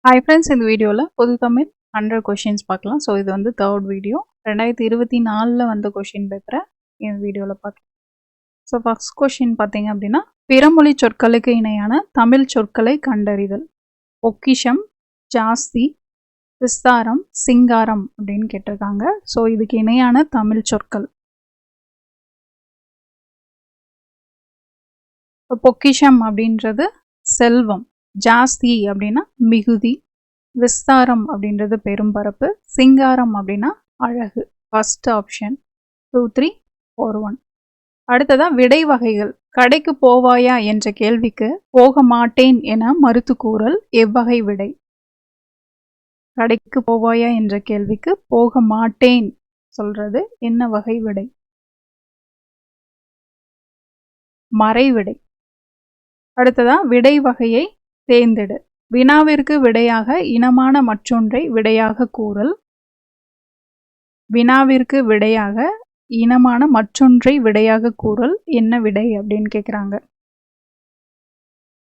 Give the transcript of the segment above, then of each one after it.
Hi friends, இந்த வீடியோவில் பொது தமிழ் 100 கொஷின்ஸ் பார்க்கலாம். ஸோ இது வந்து தேர்ட் வீடியோ. 2024 வந்த கொஷின் பேப்பரை இந்த வீடியோவில் பார்க்கலாம். ஸோ ஃபர்ஸ்ட் கொஷின் பார்த்தீங்க அப்படின்னா, பிறமொழி சொற்களுக்கு இணையான தமிழ் சொற்களை கண்டறிதல். பொக்கிஷம், ஜாஸ்தி, விஸ்தாரம், சிங்காரம் அப்படின்னு கேட்டிருக்காங்க. ஸோ இதுக்கு இணையான தமிழ் சொற்கள். பொக்கிஷம் அப்படின்றது செல்வம், ஜாஸ்தி அப்படின்னா மிகுதி, விஸ்தாரம் அப்படின்றது பெரும்பரப்பு, சிங்காரம் அப்படின்னா அழகு. First option 2, 3, 4, 1. அடுத்ததா விடை வகைகள். கடைக்கு போவாயா என்ற கேள்விக்கு போக மாட்டேன் என மறுத்து கூறல் எவ்வகை விடை? கடைக்கு போவாயா என்ற கேள்விக்கு போக மாட்டேன் சொல்றது என்ன வகை விடை? மறைவிடை. அடுத்ததா விடை வகையை தேர்ந்தெடு. வினாவிற்கு விடையாக இனமான மற்றொன்றை விடையாக கூறல். வினாவிற்கு விடையாக இனமான மற்றொன்றை விடையாக கூறல் என்ன விடை அப்படின்னு கேட்குறாங்க.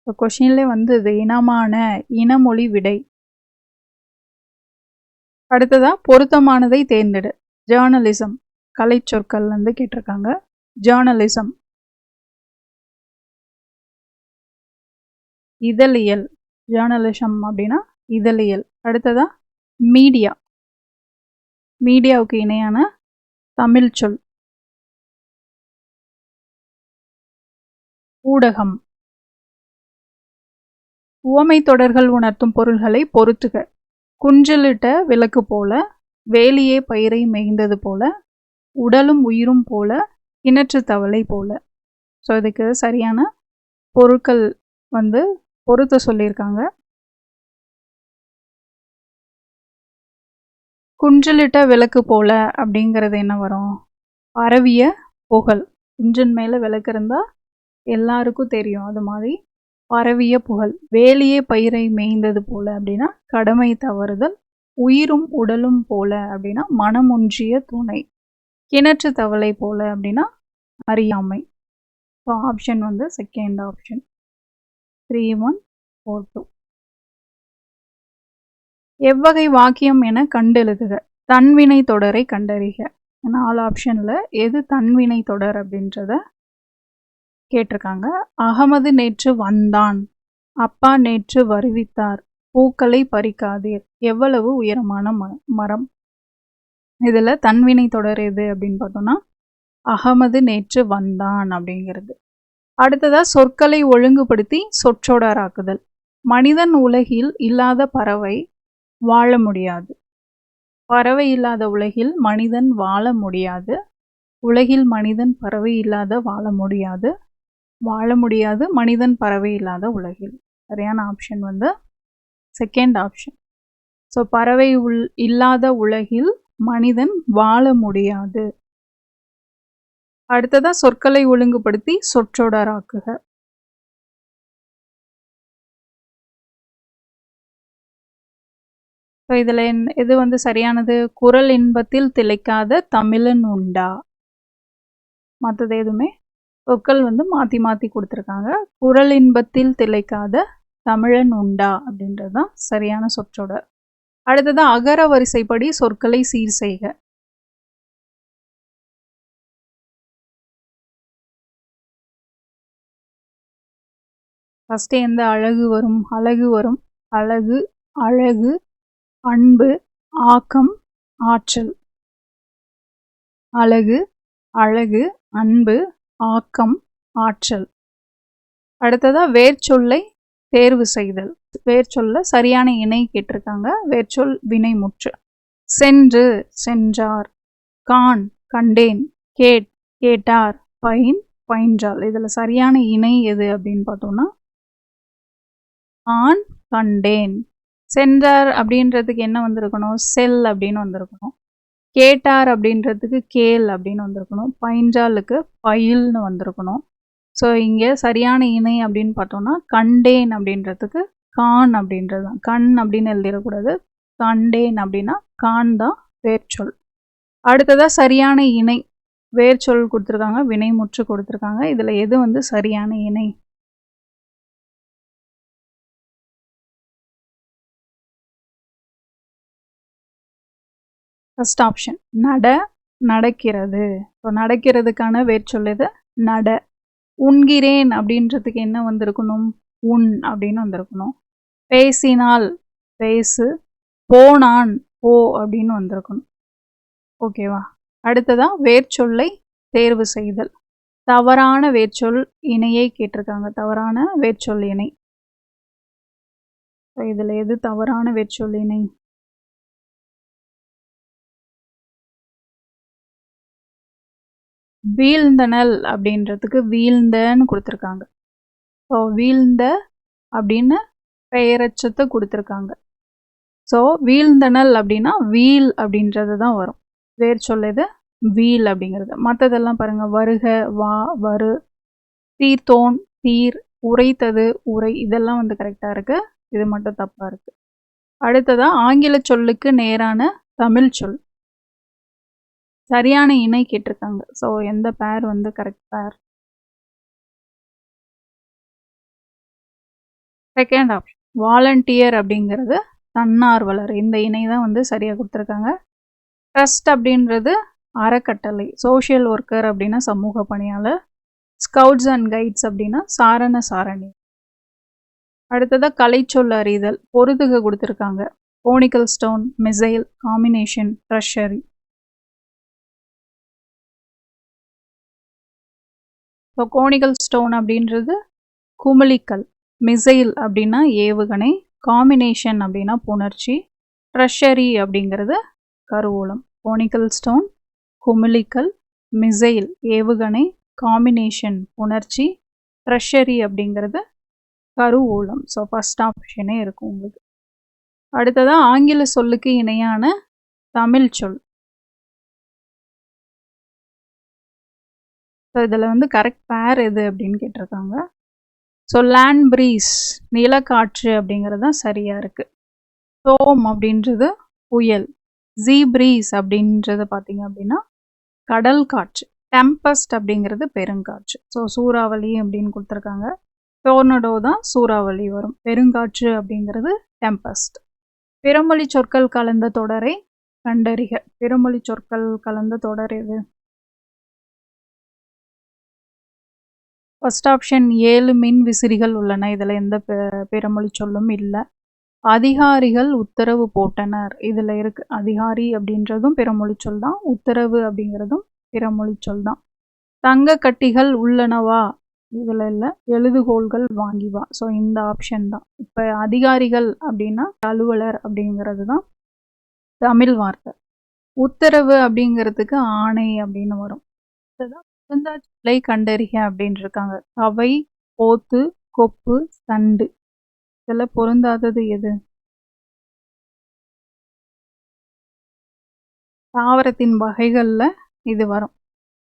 இப்போ கொஷின்ல வந்து இது இனமான இனமொழி விடை. அடுத்ததா பொருத்தமானதை தேர்ந்தெடு. ஜேர்னலிசம், கலை சொற்கள் வந்து கேட்டிருக்காங்க. ஜேர்னலிசம், இதழியல். ஜேர்னலிசம் அப்படின்னா இதழியல். அடுத்ததா மீடியா, மீடியாவுக்கு இணையான தமிழ் சொல் ஊடகம். உவமை தொடர்கள் உணர்த்தும் பொருள்களை பொருத்துக. குன்றிலிட்ட விளக்கு போல, வேலியே பயிரை மேய்ந்தது போல, உடலும் உயிரும் போல, கிணற்று தவளை போல. ஸோ இதுக்கு சரியான பொருட்கள் வந்து பொருத்த சொல்லியிருக்காங்க. குன்றிலிட்ட விளக்கு போல அப்படிங்கிறது என்ன வரும்? பரவிய புகழ். குன்றின் மேலே விளக்கு இருந்தால் எல்லாருக்கும் தெரியும், அது மாதிரி பரவிய புகழ். வேலியே பயிரை மேய்ந்தது போல அப்படின்னா கடமை தவறுதல். உயிரும் உடலும் போல அப்படின்னா மனமொன்றிய துணை. கிணற்று தவளை போல அப்படின்னா அறியாமை. ஸோ ஆப்ஷன் வந்து செகண்ட் ஆப்ஷன் 3, 1, 4, 2. எவ்வகை வாக்கியம் என கண்டெழுதுக. தன்வினை தொடரை கண்டறிக. 4 ஆப்ஷன்ல எது தன்வினை தொடர் அப்படின்றத கேட்டிருக்காங்க. அகமது நேற்று வந்தான், அப்பா நேற்று வருவித்தார், பூக்களை பறிக்காதீர், எவ்வளவு உயரமான மரம். இதுல தன்வினை தொடர் எது அப்படின்னு பார்த்தோம்னா அகமது நேற்று வந்தான் அப்படிங்கிறது. அடுத்ததா சொற்களை ஒழுங்குபடுத்தி சொற்றொடராக்குதல். மனிதன் உலகில் இல்லாத பறவை வாழ முடியாது. பறவை இல்லாத உலகில் மனிதன் வாழ முடியாது. உலகில் மனிதன் பறவை இல்லாத வாழ முடியாது. வாழ முடியாது மனிதன் பறவை இல்லாத உலகில். சரியான ஆப்ஷன் வந்து செகண்ட் ஆப்ஷன். ஸோ பறவை இல்லாத உலகில் மனிதன் வாழ முடியாது. அடுத்ததா சொற்களை ஒழுங்குபடுத்தி சொற்றொடராக்குக. ஸோ இதில் எது வந்து சரியானது? குரல் இன்பத்தில் திளைக்காத தமிழன் உண்டா? மற்றது எதுவுமே சொற்கள் வந்து மாற்றி மாற்றி கொடுத்துருக்காங்க. குரல் இன்பத்தில் திளைக்காத தமிழன் உண்டா அப்படின்றது தான் சரியான சொற்றொடர். அடுத்தது அகர வரிசைப்படி சொற்களை சீர் செய்க. ஃபஸ்ட்டு எந்த அழகு வரும்? அழகு வரும். அழகு, அழகு, அன்பு, ஆக்கம், ஆற்றல். அழகு, அழகு, அன்பு, ஆக்கம், ஆற்றல். அடுத்ததா வேர்ச்சொல்லை தேர்வு செய்தல். வேர்ச்சொல்ல சரியான இணை கேட்டிருக்காங்க. வேர்ச்சொல் வினைமுற்று. சென்று, சென்றார், கான், கண்டேன், கேட்டார், பயின், பயின்றால். இதில் சரியான இணை எது அப்படின்னு பார்த்தோம்னா ஆன், கண்டேன். சென்றார் அப்படின்றதுக்கு என்ன வந்திருக்கணும்? செல் அப்படின்னு வந்திருக்கணும். கேட்டார் அப்படின்றதுக்கு கேள் அப்படின்னு வந்திருக்கணும். பயின்றாலுக்கு பயில்னு வந்திருக்கணும். ஸோ இங்கே சரியான இணை அப்படின்னு பார்த்தோம்னா கண்டேன் அப்படின்றதுக்கு கான் அப்படின்றது தான். கண் அப்படின்னு எழுதிடக்கூடாது. கண்டேன் அப்படின்னா கான் தான் வேர்ச்சொல். அடுத்ததாக சரியான இணை வேர்ச்சொல் கொடுத்துருக்காங்க, வினைமுற்று கொடுத்துருக்காங்க. இதில் எது வந்து சரியான இணை? ஃபர்ஸ்ட் ஆப்ஷன் நட, நடக்கிறது. ஸோ நடக்கிறதுக்கான வேர்ச்சொல் எது? நட. உண்கிறேன் அப்படின்றதுக்கு என்ன வந்திருக்கணும்? உண் அப்படின்னு வந்திருக்கணும். பேசினால், பேசு. போனான், போ அப்படின்னு வந்திருக்கணும். ஓகேவா? அடுத்ததா வேர்ச்சொல்லை தேர்வு செய்தல். தவறான வேர்ச்சொல் இணையை கேட்டிருக்காங்க. தவறான வேர்ச்சொல் இணை. இதுல எது தவறான வேர்ச்சொல் இணை? வீழ்ந்தனல் அப்படின்றதுக்கு வீழ்ந்தன்னு கொடுத்துருக்காங்க. ஸோ வீழ்ந்த அப்படின்னு பெயரச்சத்தை கொடுத்துருக்காங்க. ஸோ வீழ்ந்தனல் அப்படின்னா வீல் அப்படின்றது தான் வரும். வேர்ச்சொல் எது? வீல் அப்படிங்கிறது. மற்றதெல்லாம் பாருங்க, வருக, வா, வரு, தீர்த்தோன், தீர், உரைத்தது, உரை, இதெல்லாம் வந்து கரெக்டாக இருக்கு. இது மட்டும் தப்பா இருக்கு. அடுத்ததா ஆங்கில சொல்லுக்கு நேரான தமிழ் சொல். சரியான இணை கேட்டிருக்காங்க. ஸோ எந்த பேர் வந்து கரெக்ட் பேர்? செகண்ட் ஆப்ஷன் வாலண்டியர் அப்படிங்கிறது தன்னார்வலர். இந்த இணை தான் வந்து சரியாக கொடுத்துருக்காங்க. ட்ரஸ்ட் அப்படின்றது அறக்கட்டளை. சோஷியல் ஒர்க்கர் அப்படின்னா சமூக பணியாளர். ஸ்கவுட்ஸ் அண்ட் கைட்ஸ் அப்படின்னா சாரண சாரணி. அடுத்ததாக கலைச்சொல் அறிதல். பொருதுக கொடுத்துருக்காங்க. Conical stone, missile, combination, treasury. So conical stone அப்படின்றது குமிழிக்கல். மிசைல் அப்படின்னா ஏவுகணை. காம்பினேஷன் அப்படின்னா புணர்ச்சி. ட்ரெஷரி அப்படிங்கிறது கருவூலம். கோனிக்கல் ஸ்டோன், குமிழிக்கல், மிசைல் ஏவுகணை, காம்பினேஷன் புணர்ச்சி, ட்ரெஷரி அப்படிங்கிறது கருவூலம். ஸோ ஃபர்ஸ்ட் ஆப்ஷனே இருக்கும் உங்களுக்கு. அடுத்ததாக ஆங்கில சொல்லுக்கு இணையான தமிழ் சொல். ஸோ இதில் வந்து கரெக்ட் பேர் எது அப்படின்னு கேட்டிருக்காங்க. ஸோ லேண்ட் ப்ரீஸ் நிலக்காற்று அப்படிங்கிறது தான் சரியாக இருக்குது. ஸ்டோம் அப்படின்றது புயல். ஜீ ப்ரீஸ் அப்படின்றது பார்த்தீங்க அப்படின்னா கடல் காற்று. டெம்பஸ்ட் அப்படிங்கிறது பெருங்காற்று. ஸோ சூறாவளி அப்படின்னு கொடுத்துருக்காங்க. டோர்னடோ தான் சூறாவளி வரும். பெருங்காற்று அப்படிங்கிறது டெம்பஸ்ட். பிறமொழி சொற்கள் கலந்த தொடரை கண்டறிக. பிறமொழி சொற்கள் கலந்த தொடர் எது? ஃபர்ஸ்ட் ஆப்ஷன் 7 மின் விசிறிகள் உள்ளன. இதில் எந்த பிறமொழி சொல்லும் இல்லை. அதிகாரிகள் உத்தரவு போட்டனர். இதில் இருக்கு. அதிகாரி அப்படின்றதும் பிறமொழி சொல் தான். உத்தரவு அப்படிங்கிறதும் பிறமொழி சொல் தான். தங்க கட்டிகள் உள்ளனவா? இதில் இல்லை. எழுதுகோள்கள் வாங்கி வா. ஸோ இந்த ஆப்ஷன் தான். இப்போ அதிகாரிகள் அப்படின்னா அலுவலர் அப்படிங்கிறது தான் தமிழ் வார்த்தை. உத்தரவு அப்படிங்கிறதுக்கு ஆணை அப்படின்னு வரும். இதுதான் பொருந்தா சொல்லை கண்டறிக அப்படின்னு இருக்காங்க. கவை, போத்து, கொப்பு, சண்டு. இதில் பொருந்தாதது எது? தாவரத்தின் வகைகளில் இது வரும்.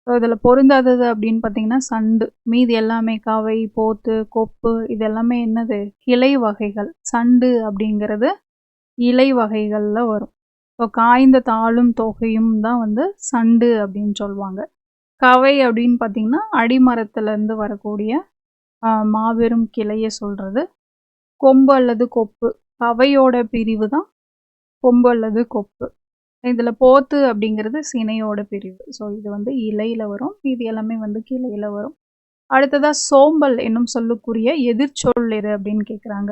ஸோ இதில் பொருந்தாதது அப்படின்னு பார்த்தீங்கன்னா சண்டு. மீதி எல்லாமே கவை, போத்து, கொப்பு இது எல்லாமே என்னது? கிளை வகைகள். சண்டு அப்படிங்கிறது இலை வகைகளில் வரும். ஸோ காய்ந்த தாளும் தொகையும் தான் வந்து சண்டு அப்படின்னு சொல்லுவாங்க. கவை அப்படின்னு பார்த்தீங்கன்னா அடிமரத்துலேருந்து வரக்கூடிய மாபெரும் கிளையை சொல்கிறது. கொம்பு அல்லது கொப்பு. கவையோட பிரிவு தான் கொம்பு அல்லது கொப்பு. இதில் போத்து அப்படிங்கிறது சினையோட பிரிவு. ஸோ இது வந்து இலையில் வரும். இது எல்லாமே வந்து கிளையில் வரும். அடுத்ததாக சோம்பல் என்னும் சொல்லுக்குரிய எதிர்ச்சொல் எது அப்படின்னு கேட்குறாங்க.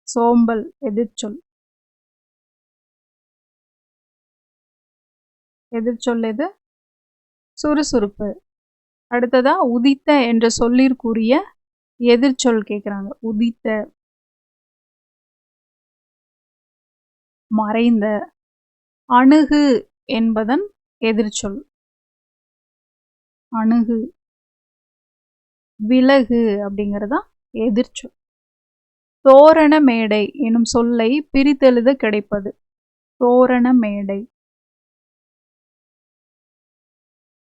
சோம்பல் எதிர்ச்சொல். எதிர்ச்சொல் எது? சுறுசுறுப்பு. அடுத்ததா உதித்த என்ற சொல்லிற்குரிய எதிர்ச்சொல் கேட்குறாங்க. உதித்த, மறைந்த. அணுகு என்பதன் எதிர்ச்சொல். அணுகு. விலகு அப்படிங்கிறதா எதிர்ச்சொல். தோரண மேடை எனும் சொல்லை பிரித்தெழுத கிடைப்பது. தோரண மேடை.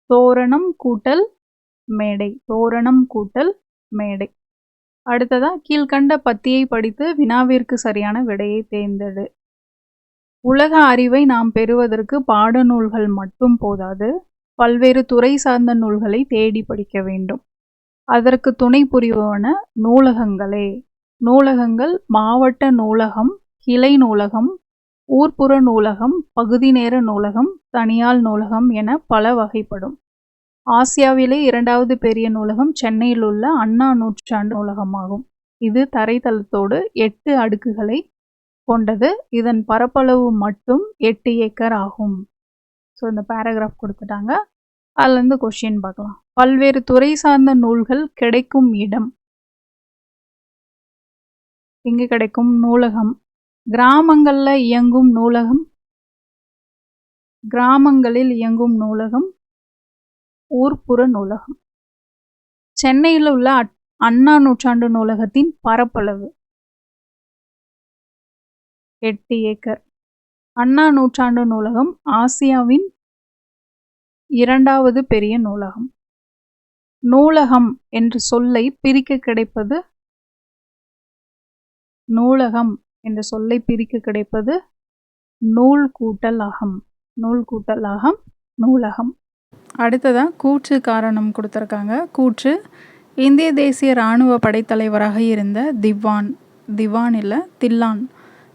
தோரணம் கூட்டல் மேடை. தோரணம் கூட்டல் மேடை. அடுத்ததா கீழ்கண்ட பத்தியை படித்து வினாவிற்கு சரியான விடையை தேர்ந்தெடு. உலக அறிவை நாம் பெறுவதற்கு பாடநூல்கள் மட்டும் போதாது. பல்வேறு துறை சார்ந்த நூல்களை தேடி படிக்க வேண்டும். அதற்கு துணை புரிவன நூலகங்களே. நூலகங்கள் மாவட்ட நூலகம், கிளை நூலகம், ஊர்ப்புற நூலகம், பகுதி நேர நூலகம், தனியார் நூலகம் என பல வகைப்படும். ஆசியாவிலே 2வது பெரிய நூலகம் சென்னையில் உள்ள அண்ணா நூற்றாண்டு நூலகமாகும். இது தரைத்தளத்தோடு 8 அடுக்குகளை கொண்டது. இதன் பரப்பளவு மட்டும் 8 ஏக்கர் ஆகும். ஸோ இந்த பேராகிராஃப் கொடுத்துட்டாங்க. அதுலேருந்து கொஸ்டின் பார்க்கலாம். பல்வேறு துறை சார்ந்த நூல்கள் கிடைக்கும் இடம் எங்கே கிடைக்கும்? நூலகம். கிராமங்களில் இயங்கும் நூலகம், கிராமங்களில் இயங்கும் நூலகம் ஊர்ப்புற நூலகம். சென்னையில் உள்ள அண்ணா நூற்றாண்டு நூலகத்தின் பரப்பளவு 8 ஏக்கர். அண்ணா நூற்றாண்டு நூலகம் ஆசியாவின் 2வது பெரிய நூலகம். நூலகம் என்ற சொல்லை பிரிக்க கிடைப்பது நூலகம் என்ற சொல்லை பிரிக்க கிடைப்பது நூல் கூட்டல் அகம். நூல் கூட்டல் அகம் நூலகம். அடுத்ததாக கூற்று காரணம் கொடுத்துருக்காங்க. கூற்று: இந்திய தேசிய இராணுவ படைத்தலைவராக இருந்த திவான் இல்லை தில்லான்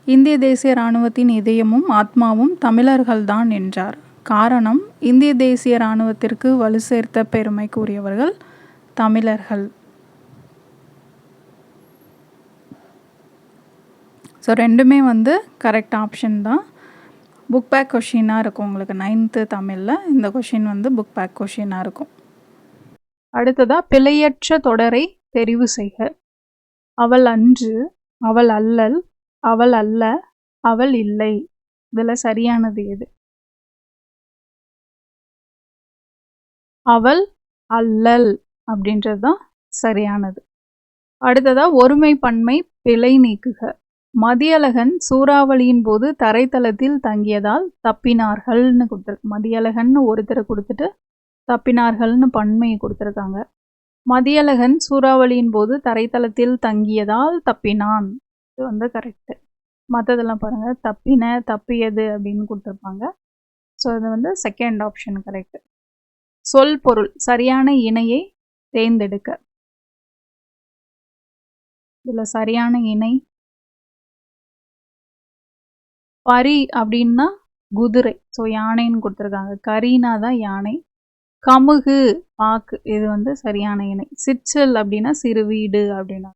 இந்திய தேசிய இராணுவத்தின் இதயமும் ஆத்மாவும் தமிழர்கள்தான் என்றார். காரணம்: இந்திய தேசிய இராணுவத்திற்கு வலு சேர்த்த பெருமைக்குரியவர்கள் தமிழர்கள். ஸோ ரெண்டுமே கரெக்ட் ஆப்ஷன் தான். புக் பேக் கொஷினாக இருக்கும் உங்களுக்கு 9th தமிழில். இந்த கொஷின் புக் பேக் கொஷினாக இருக்கும். அடுத்ததாக பிழையற்ற தொடரை தெரிவு செய்க. அவள் அன்று, அவள் அல்லல், அவள் அல்ல, அவள் இல்லை. இதில் சரியானது எது? அவள் அல்லல் அப்படின்றது தான் சரியானது. அடுத்ததாக ஒருமை பன்மை பிழை நீக்குக. மதியழகன் சூறாவளியின் போது தரைத்தளத்தில் தங்கியதால் தப்பினார்கள்னு கொடுத்துருக்கு. மதியழகன் ஒருத்தரை கொடுத்துட்டு தப்பினார்கள்னு பன்மையை கொடுத்துருக்காங்க. மதியழகன் சூறாவளியின் போது தரைத்தளத்தில் தங்கியதால் தப்பினான். இது கரெக்டு. மற்றதெல்லாம் பாருங்கள், தப்பின, தப்பியது அப்படின்னு கொடுத்துருப்பாங்க. ஸோ இது செகண்ட் ஆப்ஷன் கரெக்டு. சொல் பொருள் சரியான இணையை தேர்ந்தெடுக்க. இதில் சரியான இணை பரி அப்படின்னா குதிரை, ஸோ யானைன்னு கொடுத்துருக்காங்க. கரீனா தான் யானை. கமுகு பாக்கு, இது சரியான இணை. சிற்றல் அப்படின்னா சிறு வீடு அப்படின்னா.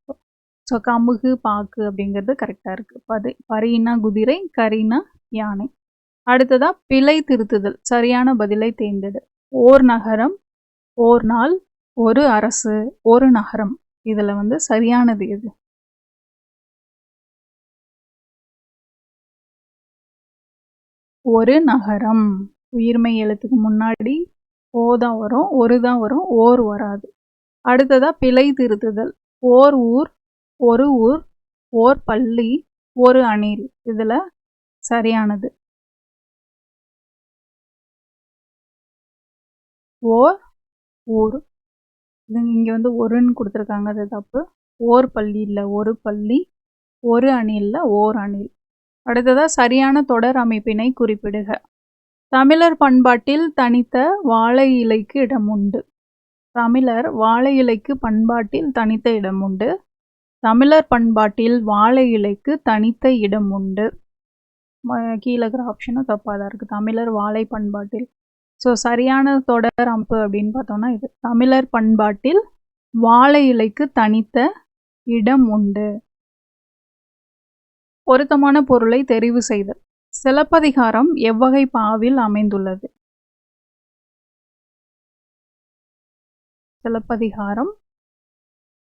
ஸோ கமுகு பாக்கு அப்படிங்கிறது கரெக்டாக இருக்குது. பரினா குதிரை, கரீனா யானை. அடுத்ததாக பிழை திருத்துதல் சரியான பதிலை தேர்ந்தெடு. ஓர் நகரம், ஓர் நாள், ஒரு அரசு, ஒரு நகரம். இதில் சரியானது எது? ஒரு நகரம். உயிர்மை எழுத்துக்கு முன்னாடி ஓ தான் வரும், ஒரு தான் வரும், ஓர் வராது. அடுத்ததாக பிழை திருத்துதல். ஓர் ஊர், ஒரு ஊர், ஓர் பள்ளி, ஒரு அணில். இதில் சரியானது ஓர் ஊர். இது இங்கே ஒருன்னு கொடுத்துருக்காங்க, அது தப்பு. ஓர் பள்ளி இல்லை, ஒரு பள்ளி. ஒரு அணிலில் ஓர் அணில். அடுத்ததாக சரியான தொடர் அமைப்பினை குறிப்பிடுக. தமிழர் பண்பாட்டில் தனித்த வாழை இலைக்கு இடம் உண்டு. தமிழர் வாழை இலைக்கு பண்பாட்டில் தனித்த இடம் உண்டு. தமிழர் பண்பாட்டில் வாழை இலைக்கு தனித்த இடம் உண்டு. கீழே இருக்கிற ஆப்ஷனும் தப்பாக தான் இருக்குது. தமிழர் வாழை பண்பாட்டில். ஸோ சரியான தொடர் அமைப்பு அப்படின்னு பார்த்தோம்னா இது. தமிழர் பண்பாட்டில் வாழை இலைக்கு தனித்த இடம் உண்டு. பொருத்தமான பொருளை தெரிவு செய்தல். சிலப்பதிகாரம் எவ்வகை பாவில் அமைந்துள்ளது? சிலப்பதிகாரம்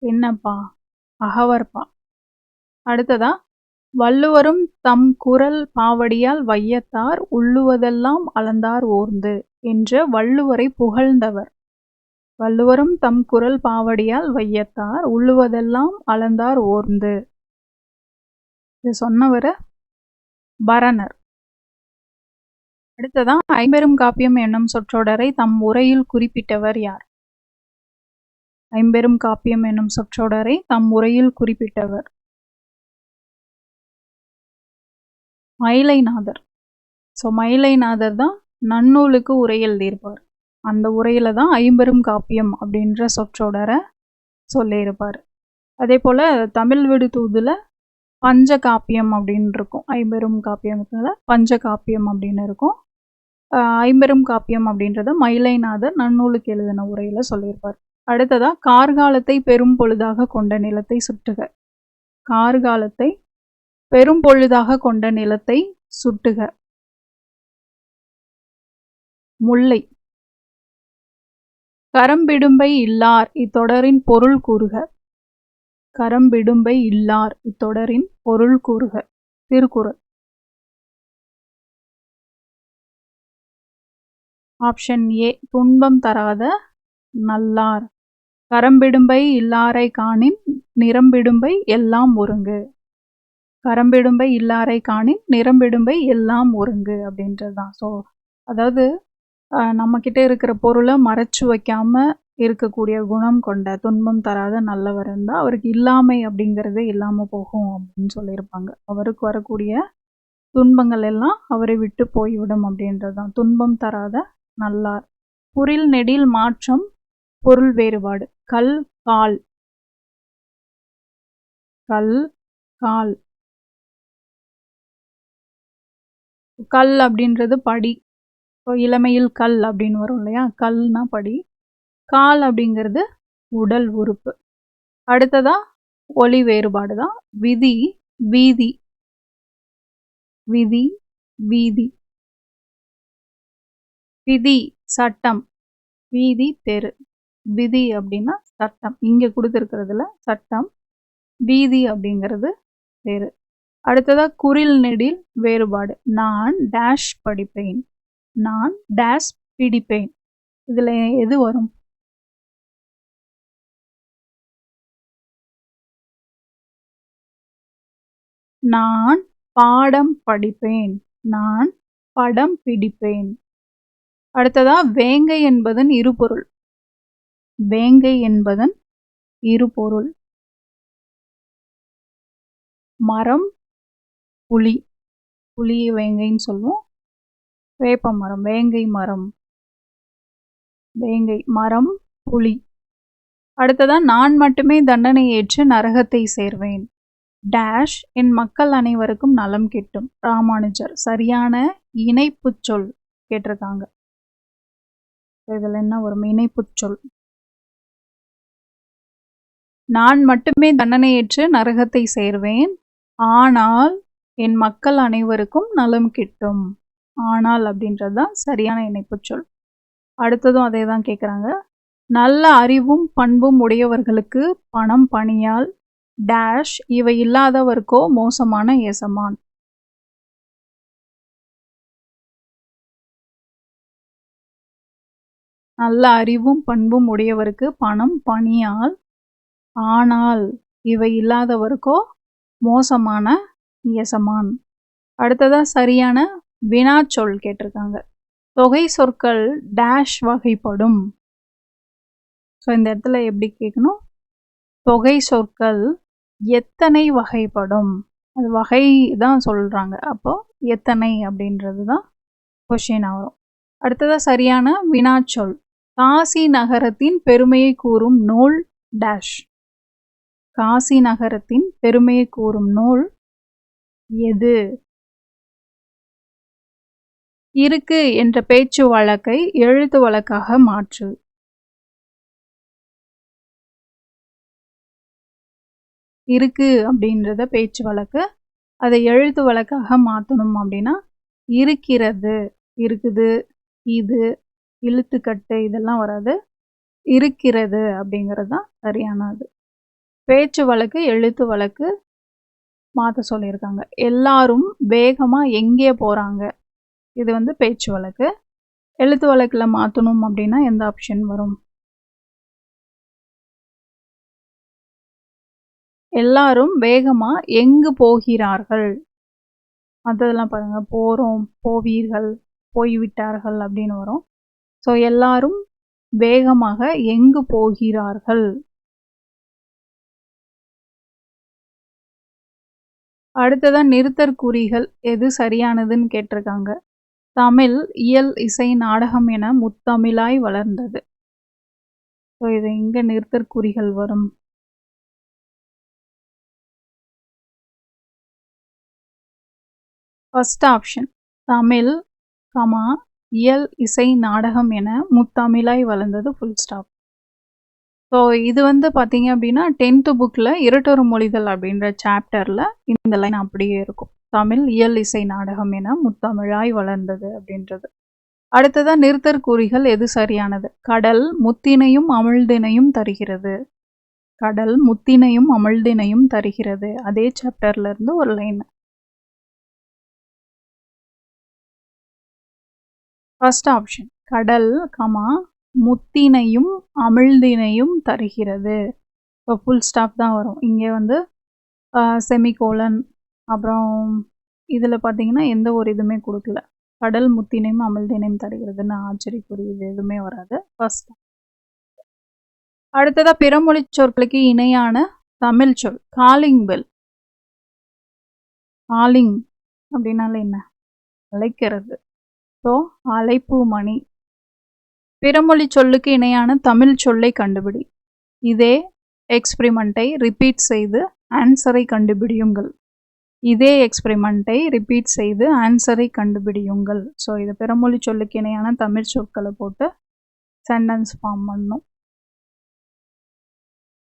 என்னப்பா? அகவற்பா. அடுத்ததா வள்ளுவரும் தம் குரல் பாவடியால் வையத்தார் உள்ளுவதெல்லாம் அளந்தார் ஓர்ந்து என்ற வள்ளுவரை புகழ்ந்தவர். வள்ளுவரும் தம் குரல் பாவடியால் வையத்தார் உள்ளுவதெல்லாம் அளந்தார் ஓர்ந்து. இது சொன்னவர் பரணர். அடுத்ததான் ஐம்பெரும் காப்பியம் என்னும் சொற்றொடரை தம் உரையில் குறிப்பிட்டவர் யார்? ஐம்பெரும் காப்பியம் என்னும் சொற்றொடரை தம் உரையில் குறிப்பிட்டவர் மயிலைநாதர். ஸோ மயிலைநாதர் தான் நன்னூலுக்கு உரை எழுதியிருப்பார். அந்த உரையில தான் ஐம்பெரும் காப்பியம் அப்படின்ற சொற்றொடரை சொல்லியிருப்பார். அதே போல் தமிழ் விடு தூதுல பஞ்சகாப்பியம் அப்படின்னு இருக்கும். ஐம்பெரும் காப்பியத்துல பஞ்சகாப்பியம் அப்படின்னு இருக்கும். ஐம்பெரும் காப்பியம் அப்படின்றத மயிலைநாதர் நன்னூலுக்கு எழுதின உரையில சொல்லியிருப்பார். அடுத்ததா கார்காலத்தை பெரும் பொழுதாக கொண்ட நிலத்தை சுட்டுக. கார்காலத்தை பெரும் பொழுதாக கொண்ட நிலத்தை சுட்டுக. முல்லை. கரம்பிடும்பை இல்லார் இத்தொடரின் பொருள் கூறுக. கரம்பிடும்பை இல்லார் இத்தொடரின் பொருள் கூறுக. திருக்குறள். ஆப்ஷன் ஏ துன்பம் தராத நல்லார். கரம்பிடும்பை இல்லாரை காணின் நிரம்பிடும்பை எல்லாம் ஒருங்கு. கரம்பிடும்பை இல்லாரை காணின் நிரம்பிடும்பை எல்லாம் ஒருங்கு அப்படின்றது தான். ஸோ அதாவது நம்மக்கிட்ட இருக்கிற பொருளை மறைச்சு வைக்காம இருக்கக்கூடிய குணம் கொண்ட துன்பம் தராத நல்லவர் இருந்தால் அவருக்கு இல்லாமை அப்படிங்கிறதே இல்லாமல் போகும் அப்படின்னு சொல்லியிருப்பாங்க. அவருக்கு வரக்கூடிய துன்பங்கள் எல்லாம் அவரை விட்டு போய்விடும் அப்படின்றது தான் துன்பம் தராத நல்லார். புரில் நெடில் மாற்றம் பொருள் வேறுபாடு. கல் கால். கல் கால். கல் அப்படின்றது படி. இப்போ இளமையில் கல் அப்படின்னு வரும் இல்லையா, கல்னா படி. கால் அப்படிங்கிறது உடல் உறுப்பு. அடுத்ததா ஒலி வேறுபாடு தான். விதி வீதி. விதி வீதி. விதி சட்டம். வீதி தெரு. விதி அப்படின்னா சட்டம். இங்கே கொடுத்துருக்கிறதுல சட்டம். வீதி அப்படிங்கிறது தெரு. அடுத்ததா குறில் நெடில் வேறுபாடு. நான் டேஷ் படிப்பேன். நான் டேஷ் பிடிப்பேன். இதில் எது வரும்? நான் பாடம் படிப்பேன். நான் படம் பிடிப்பேன். அடுத்ததா வேங்கை என்பதன் இருபொருள். வேங்கை என்பதன் இருபொருள். மரம் புலி. புலி வேங்கைன்னு சொல்லுவோம். வேப்ப மரம் வேங்கை மரம். வேங்கை மரம் புலி. அடுத்ததா நான் மட்டுமே தண்டனை ஏற்று நரகத்தை சேர்வேன். டேஷ் என் மக்கள் அனைவருக்கும் நலம் கிட்டும். ராமானுஜர். சரியான இணைப்பு சொல் கேட்டிருக்காங்க. இதில் என்ன வரும்? இணைப்பு சொல். நான் மட்டுமே தண்டனை ஏற்று நரகத்தை சேர்வேன், ஆனால் என் மக்கள் அனைவருக்கும் நலம் கிட்டும். ஆனால் அப்படின்றது தான் சரியான இணைப்பு சொல். அடுத்ததும் அதே தான் கேட்குறாங்க. நல்ல அறிவும் பண்பும் உடையவர்களுக்கு பணம் பணியால் டேஷ் இவை இல்லாதவர்க்கோ மோசமான எசமான். நல்ல அறிவும் பண்பும் உடையவருக்கு பணம் பணியால், ஆனால் இவை இல்லாதவர்க்கோ மோசமான எசமான். அடுத்ததா சரியான வினாச்சொல் கேட்டிருக்காங்க. தொகை சொற்கள் டேஷ் வகைப்படும். ஸோ இந்த இடத்துல எப்படி கேட்கணும்? தொகை சொற்கள் எத்தனை வகைப்படும்? அது வகை தான் சொல்கிறாங்க. அப்போ எத்தனை அப்படின்றது தான் கொஷினாக வரும். அடுத்ததா சரியான வினாச்சொல். காசி நகரத்தின் பெருமையை கூறும் நூல் டேஷ். காசி நகரத்தின் பெருமையை கூறும் நூல் எது? இருக்கு என்ற பேச்சு வழக்கை எழுத்து வழக்காக மாற்று. இருக்கு அப்படின்றத பேச்சு வழக்கு, அதை எழுத்து வழக்காக மாற்றணும் அப்படின்னா இருக்கிறது, இருக்குது, இது, இழுத்துக்கட்டு இதெல்லாம் வராது. இருக்கிறது அப்படிங்கிறது தான் சரியானது. பேச்சு வழக்கு எழுத்து வழக்கு மாற்ற சொல்லியிருக்காங்க. எல்லாரும் வேகமாக எங்கே போகிறாங்க, இது வந்து பேச்சு வழக்கு. எழுத்து வழக்கில் மாற்றணும் அப்படின்னா எந்த ஆப்ஷன் வரும்? எல்லாரும் வேகமாக எங்கு போகிறார்கள், மற்றதெல்லாம் பாருங்கள், போகிறோம், போவீர்கள், போய்விட்டார்கள் அப்படின்னு வரும். ஸோ எல்லாரும் வேகமாக எங்கு போகிறார்கள். அடுத்ததான் நிறுத்தற்குறிகள் எது சரியானதுன்னு கேட்டிருக்காங்க. தமிழ் இயல் இசை நாடகம் என முத்தமிழாய் வளர்ந்தது. ஸோ இது எங்கே நிறுத்தற்குறிகள் வரும்? ஃபர்ஸ்ட் ஆப்ஷன் தமிழ், கமா இயல் இசை நாடகம் என முத்தமிழாய் வளர்ந்தது ஃபுல் ஸ்டாப். ஸோ இது வந்து பார்த்தீங்க அப்படின்னா 10th புக்கில் இருட்டொரு மொழிதல் அப்படின்ற சாப்டரில் இந்த லைன் அப்படியே இருக்கும். தமிழ் இயல் இசை நாடகம் என முத்தமிழாய் வளர்ந்தது அப்படின்றது. அடுத்ததான் நிறுத்தற்குறிகள் எது சரியானது? கடல் முத்தினையும் அமிழ்தினையும் தருகிறது. கடல் முத்தினையும் அமிழ்தினையும் தருகிறது. அதே சாப்டர்ல இருந்து ஒரு லைன். ஃபர்ஸ்ட் ஆப்ஷன் கடல், கமா முத்தினையும் அமிழ்தினையும் தருகிறது. இப்போ ஃபுல் ஸ்டாப் தான் வரும். இங்கே வந்து செமிகோலன், அப்புறம் இதில் பார்த்தீங்கன்னா எந்த ஒரு இதுவுமே கொடுக்கல. கடல் முத்தினையும் அமிழ்தினையும் தருகிறதுன்னு ஆச்சரியக்குறி இது எதுவுமே வராது. ஃபர்ஸ்ட். அடுத்ததாக பிறமொழி சொற்களுக்கு இணையான தமிழ் சொல் காலிங் பெல். காலிங் அப்படின்னால என்ன? அழைக்கிறது. ஸோ அழைப்பு மணி. பிறமொழி சொல்லுக்கு இணையான தமிழ் சொல்லை கண்டுபிடி. இதே எக்ஸ்பிரிமெண்ட்டை ரிப்பீட் செய்து ஆன்சரை கண்டுபிடியுங்கள். இதே எக்ஸ்பிரிமெண்ட்டை ரிப்பீட் செய்து ஆன்சரை கண்டுபிடியுங்கள். ஸோ இது பிறமொழி சொல்லுக்கு இணையான தமிழ் சொற்களை போட்டு சென்டென்ஸ் ஃபார்ம் பண்ணணும்.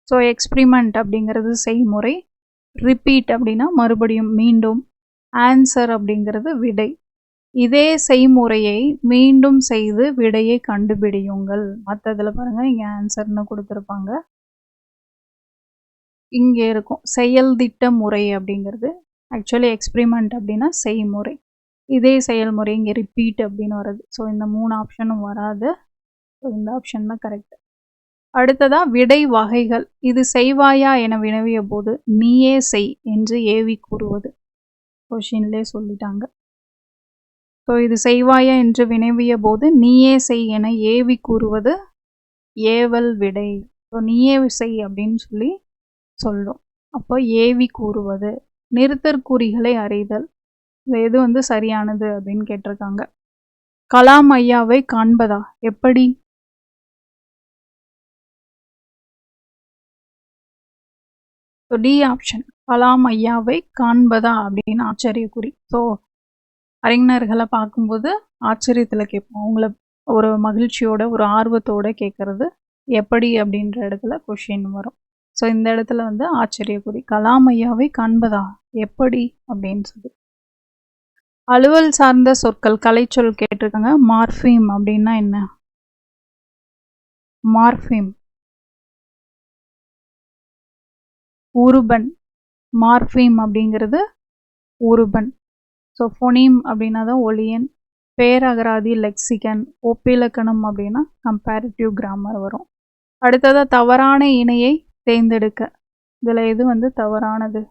ஸோ எக்ஸ்பிரிமெண்ட் அப்படிங்கிறது செய்முறை, ரிப்பீட் அப்படின்னா மறுபடியும் மீண்டும், ஆன்சர் அப்படிங்கிறது விடை. இதே செய்முறையை மீண்டும் செய்து விடையை கண்டுபிடியுங்கள். மற்றதில் பாருங்கள் இங்கே ஆன்சர்னு கொடுத்துருப்பாங்க, இங்கே இருக்கும் செயல் திட்ட முறை அப்படிங்கிறது. ஆக்சுவலி எக்ஸ்பிரிமெண்ட் அப்படின்னா செய்முறை, இதே செயல்முறை இங்கே ரிப்பீட் அப்படின்னு வருது. ஸோ இந்த 3 ஆப்ஷனும் வராது. ஸோ இந்த ஆப்ஷன் தான் கரெக்ட். அடுத்ததா விடை வகைகள். இது செய்வாயா என வினவிய போது நீயே செய் என்று ஏவி கூறுவது. கொஷின்லே சொல்லிட்டாங்க. ஸோ இது செய்வாயா என்று வினவிய போது நீயே செய் என ஏவி கூறுவது ஏவல் விடை. ஸோ நீயே செய் அப்படின்னு சொல்லி சொல்லும். அப்போ ஏவி கூறுவது. நிறுத்தற்குறிகளை அறிதல். இது வந்து சரியானது அப்படின்னு கேட்டிருக்காங்க. கலாம் ஐயாவை காண்பதா எப்படி? ஸோ டி ஆப்ஷன் கலாம் ஐயாவை காண்பதா அப்படின்னு ஆச்சரியக்குறி. ஸோ அறிஞர்களை பார்க்கும்போது ஆச்சரியத்தில் கேட்போம். அவங்கள ஒரு மகிழ்ச்சியோட ஒரு ஆர்வத்தோட கேட்கறது எப்படி அப்படின்ற இடத்துல கொஷின் வரும். ஸோ இந்த இடத்துல வந்து ஆச்சரியக்குறி. கலாம் ஐயாவை காண்பதா எப்படி அப்படின்னு சொல்லி. அலுவல் சார்ந்த சொற்கள் கலைச்சொல் கேட்டிருக்காங்க. மார்ஃபீம் அப்படின்னா என்ன? மார்ஃபீம் உருபன். மார்ஃபீம் அப்படிங்கிறது உருபன். ஸோ ஃபோனீம் அப்படின்னா தான் ஒலியன். பேரகராதி லெக்சிகன். ஒப்பிலக்கணம் அப்படின்னா கம்பேரிட்டிவ் கிராமர் வரும். அடுத்ததாக தவறான இணையை தேர்ந்தெடுக்க. இதில் எது வந்து தவறானது?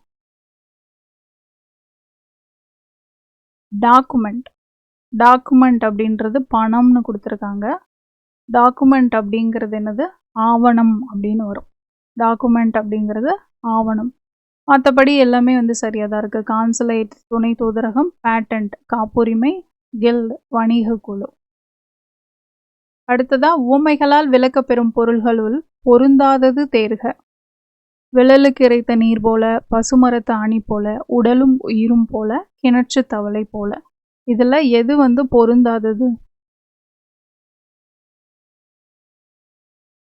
டாக்குமெண்ட். டாக்குமெண்ட் அப்படின்றது பணம்னு கொடுத்துருக்காங்க. டாக்குமெண்ட் அப்படிங்கிறது என்னது? ஆவணம் அப்படின்னு வரும். டாக்குமெண்ட் அப்படிங்கிறது ஆவணம். மற்றபடி எல்லாமே வந்து சரியாக தான் இருக்குது. கான்சுலேட் துணை தூதரகம், பேட்டன்ட் காப்புரிமை, கில்ட் வணிக குழு. அடுத்ததாக உவமைகளால் விளக்கப்பெறும் பொருள்களுள் பொருந்தாதது தேர்க. விழலுக்கு இறைத்த நீர் போல, பசுமரத்து ஆணி போல, உடலும் உயிரும் போல, கிணற்று தவளை போல. இதில் எது வந்து பொருந்தாதது?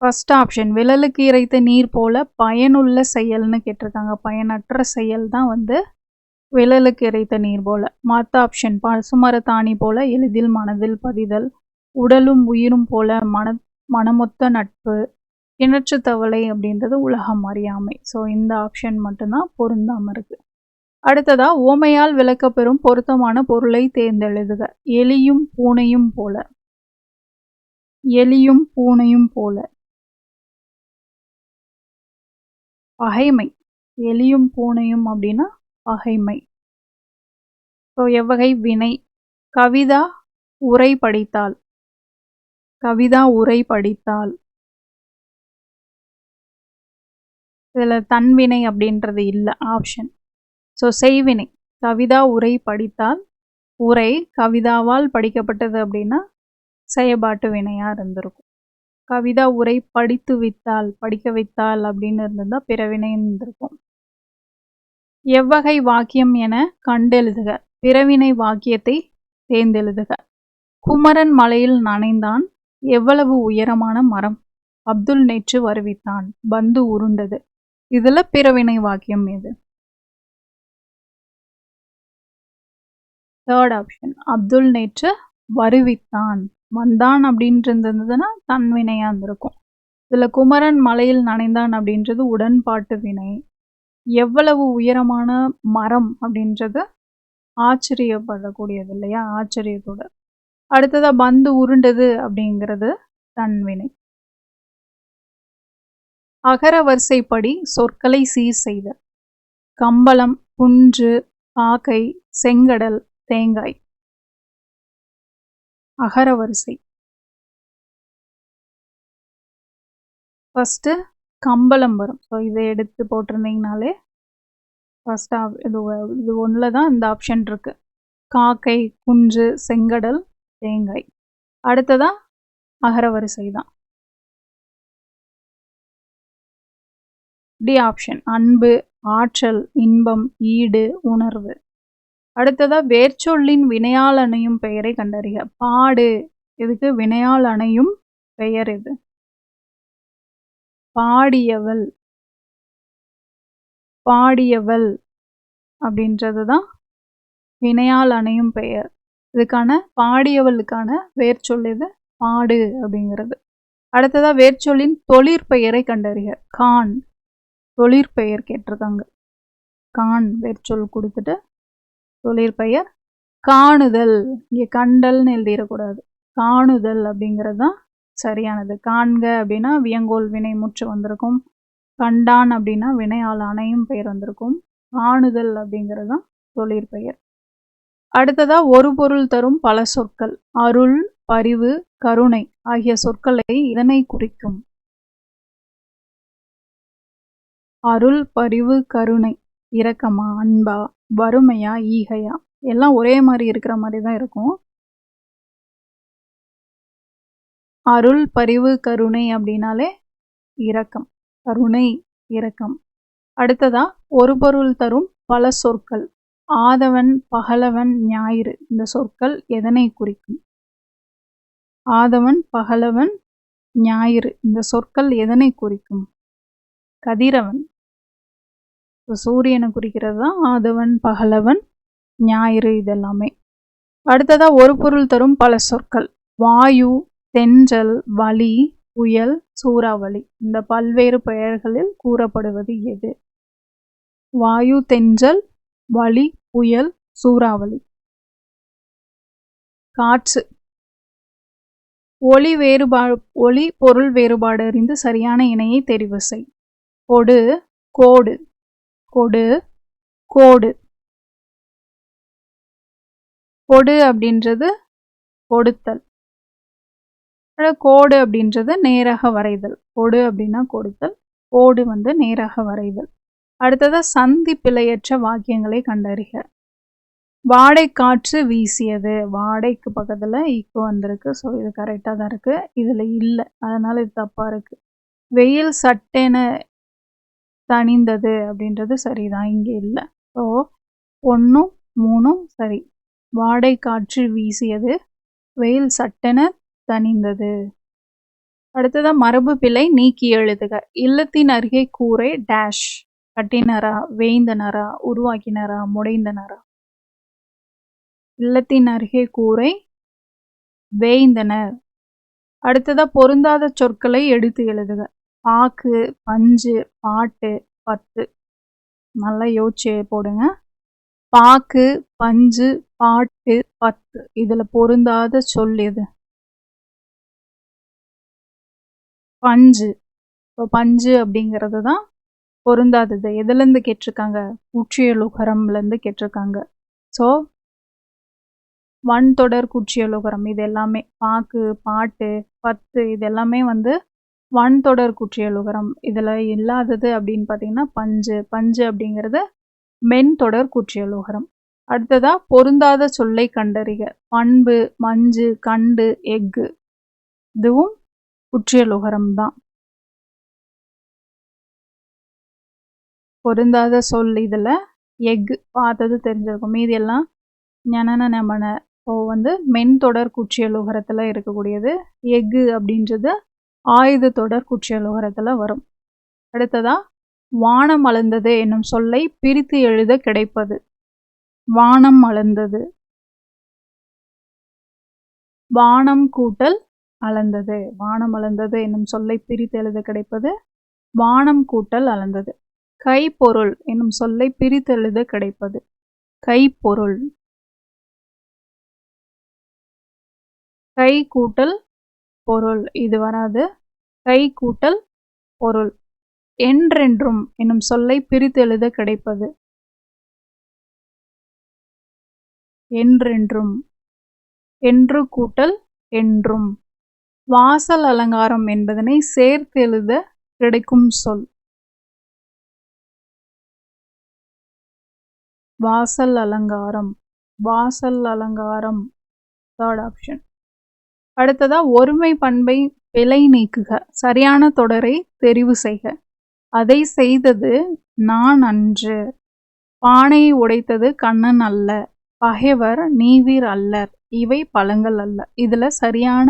ஃபர்ஸ்ட் ஆப்ஷன் விழலுக்கு இறைத்த நீர் போல பயனுள்ள செயல்னு கேட்டிருக்காங்க. பயனற்ற செயல் தான் வந்து விழலுக்கு இறைத்த நீர் போல. மற்ற ஆப்ஷன் பசுமரத்தாணி போல எளிதில் மனதில் பதிதல், உடலும் உயிரும் போல மனமொத்த நட்பு, கிணற்று தவளை அப்படின்றது உலகம் அறியாமை. ஸோ இந்த ஆப்ஷன் மட்டும்தான் பொருந்தாமல் இருக்கு. அடுத்ததா ஓமையால் விளக்கப்பெறும் பொருத்தமான பொருளை தேர்ந்தெழுதுக. எலியும் பூனையும் போல. எலியும் பூனையும் போல. பகைமை. எலியும் பூனையும் அப்படின்னா பகைமை. ஸோ எவ்வகை? வினை. கவிதா உரை படித்தால். கவிதா உரை படித்தால். இதில் தன்வினை அப்படின்றது இல்லை ஆப்ஷன். ஸோ செய்வினை. கவிதா உரை படித்தால், உரை கவிதாவால் படிக்கப்பட்டது அப்படின்னா செயற்பாட்டு வினையாக இருந்திருக்கும். கவிதா உரை படித்து வித்தால், படிக்க வைத்தால் அப்படின்னு இருந்திருந்தா பிறவினை இருந்திருக்கும். எவ்வகை வாக்கியம் என கண்டெழுதுக. பிறவினை வாக்கியத்தை தேர்ந்தெழுதுக. குமரன் மலையில் நனைந்தான், எவ்வளவு உயரமான மரம். அப்துல் நேற்று வருவித்தான், பந்து உருண்டது. இதுல பிறவினை வாக்கியம் எது? தேர்ட் ஆப்ஷன், அப்துல் நேற்று வருவித்தான். வந்தான் அப்படின்ட்டு இருந்ததுன்னா தன்வினையா இருந்திருக்கும். இதுல குமரன் மலையில் நனைந்தான் அப்படின்றது உடன்பாட்டு வினை. எவ்வளவு உயரமான மரம் அப்படின்றது ஆச்சரியப்படக்கூடியது இல்லையா, ஆச்சரியத்தோட. அடுத்ததா பந்து உருண்டது அப்படிங்கிறது தன்வினை. அகர வரிசைப்படி சொற்களை சீர் செய்த. கம்பளம், குன்று, காக்கை, செங்கடல், தேங்காய். அகர வரிசை. ஃபர்ஸ்ட் கம்பளம் வரும். ஸோ இதை எடுத்து போட்டிருந்தீங்கனாலே ஃபர்ஸ்ட் இது ஒன்றில் தான் இந்த ஆப்ஷன் இருக்கு. காக்கை, குன்று, செங்கடல், தேங்காய். அடுத்ததா அகர வரிசை தான். டி ஆப்ஷன், அன்பு, ஆற்றல், இன்பம், ஈடு, உணர்வு. அடுத்ததா வேர்ச்சொல்லின் வினையால் அணையும் பெயரை கண்டறிக. பாடு, இதுக்கு வினையால் அணையும் பெயர் எது? பாடியவள். பாடியவள் அப்படின்றது தான் வினையால் அணையும் பெயர். இதுக்கான பாடியவளுக்கான வேர்ச்சொல் எது? பாடு அப்படிங்கிறது. அடுத்ததா வேர்ச்சொல்லின் தொழிற்பெயரை கண்டறிக. கான், தொழிற்பெயர் கேட்டிருக்காங்க. கான் வேர்ச்சொல் கொடுத்துட்டு தொழிற்பெயர். காணுதல், இங்கே கண்டல்னு எழுதிடக்கூடாது, காணுதல் அப்படிங்கிறது தான் சரியானது. காண்க அப்படின்னா வியங்கோல் வினை முற்று வந்திருக்கும். கண்டான் அப்படின்னா வினையால் அணையும் பெயர் வந்திருக்கும். காணுதல் அப்படிங்கிறது தான் தொழிற்பெயர். அடுத்ததா ஒரு பொருள் தரும் பல சொற்கள். அருள், பரிவு, கருணை ஆகிய சொற்களை இதனை குறிக்கும். அருள், பரிவு, கருணை. இரக்கமா, அன்பா, வறுமையா, ஈகையா, எல்லாம் ஒரே மாதிரி இருக்கிற மாதிரி தான் இருக்கும். அருள், பரிவு, கருணை அப்படின்னாலே இரக்கம், கருணை, இரக்கம். அடுத்ததா ஒரு பொருள் தரும் பல சொற்கள். ஆதவன், பகலவன், ஞாயிறு இந்த சொற்கள் எதனை குறிக்கும்? ஆதவன், பகலவன், ஞாயிறு இந்த சொற்கள் எதனை குறிக்கும்? கதிரவன், சூரியனை குறிக்கிறது தான் ஆதவன், பகலவன், ஞாயிறு இதெல்லாமே. அடுத்ததா ஒரு பொருள் தரும் பல சொற்கள். வாயு, தென்றல், வளி, புயல், சூறாவளி இந்த பல்வேறு பெயர்களில் கூறப்படுவது எது? வாயு, தென்றல், வளி, புயல், சூறாவளி. காற்று. ஒளி பொருள் வேறுபாடு அறிந்து சரியான இணையை தெரிவு செய். கொடு, கோடு. கொடு, கோடு. கொடு அப்படின்றது கொடுத்தல். கோடு அப்படின்றது நேராக வரைதல். கொடு அப்படின்னா கொடுத்தல், கோடு நேராக வரைதல். அடுத்ததா சந்தி பிழையற்ற வாக்கியங்களை கண்டறிக. வாடை காற்று வீசியது. வாடைக்கு பக்கத்துல ஈக்கோ வந்திருக்கு. ஸோ இது கரெக்டாக தான் இருக்கு. இதுல இல்லை, அதனால இது தப்பா இருக்கு. வெயில் சட்டென தணிந்தது அப்படின்றது சரிதான், இங்க இல்லை. ஸோ 1, 3 சரி. வாடை காற்று வீசியது, வெயில் சட்டென தணிந்தது. அடுத்ததா மரபு பிழை நீக்கி எழுதுக. இல்லத்தின் அருகே கூரை டேஷ். கட்டினரா, வேய்ந்தனரா, உருவாக்கினரா, முடைந்தனரா? இல்லத்தின் அருகே கூரை வேய்ந்தனர். அடுத்ததா பொருந்தாத சொற்களை எடுத்து எழுதுக. பாக்கு, பஞ்சு, பாட்டு, பத்து. நல்லா யோசிச்சு போடுங்க. பாக்கு, பஞ்சு, பாட்டு, பத்து இதுல பொருந்தாத சொல் எது? பஞ்சு. இப்போ பஞ்சு அப்படிங்கிறது தான் பொருந்தாதது. எதுலேருந்து கேட்டிருக்காங்க? குற்றியலுகரம்லேருந்து கேட்டிருக்காங்க. ஸோ வன்தொடர் குற்றியலுகரம் இது எல்லாமே. பாக்கு, பாட்டு, பத்து இது எல்லாமே வன்தொடர் குற்றியலுகரம். இதில் இல்லாதது அப்படின்னு பார்த்தீங்கன்னா பஞ்சு. பஞ்சு அப்படிங்கிறது மென்தொடர் குற்றியலுகரம். அடுத்ததா பொருந்தாத சொல்லை கண்டறிக. பண்பு, மஞ்சு, கண்டு, எஃகு இதுவும் குற்றியலுகரம் தான். பொருந்தாத சொல் இதில் எஃகு பார்த்தது தெரிஞ்சிருக்கும். மீதி எல்லாம் ஞனன நமன வந்து மென்தொடர் குற்றியலுகரத்தில் இருக்கக்கூடியது. எஃகு அப்படின்றது ஆயுத தொடர் குற்றியலுகரத்தில் வரும். அடுத்ததா வானம் அளந்தது என்னும் சொல்லை பிரித்து எழுத கிடைப்பது. வானம் அளந்தது, வானம் கூட்டல் அளந்தது. வானம் அளந்தது என்னும் சொல்லை பிரித்து எழுத கிடைப்பது வானம் கூட்டல் அளந்தது. கைப்பொருள் என்னும் சொல்லை பிரித்து எழுத கிடைப்பது கைப்பொருள். கை கூட்டல் பொருள் இது வராது. கை கூட்டல் பொருள். என்றென்றும் என்னும் சொல்லை பிரித்து எழுத கிடைப்பது என்றென்றும். என்று கூட்டல் என்றும். வாசல் அலங்காரம் என்பதனை சேர்த்து எழுத கிடைக்கும் சொல் வாசல் அலங்காரம். வாசல் அலங்காரம் தேர்ட் ஆப்ஷன். அடுத்ததா ஒருமை பண்பை பிழை நீக்குக. சரியான தொடரை தெரிவு செய்க. அதை செய்தது நான் அன்று. பானையை உடைத்தது கண்ணன் அல்ல. பகைவர் நீவீர் அல்லர். இவை பழங்கள் அல்ல. இதுல சரியான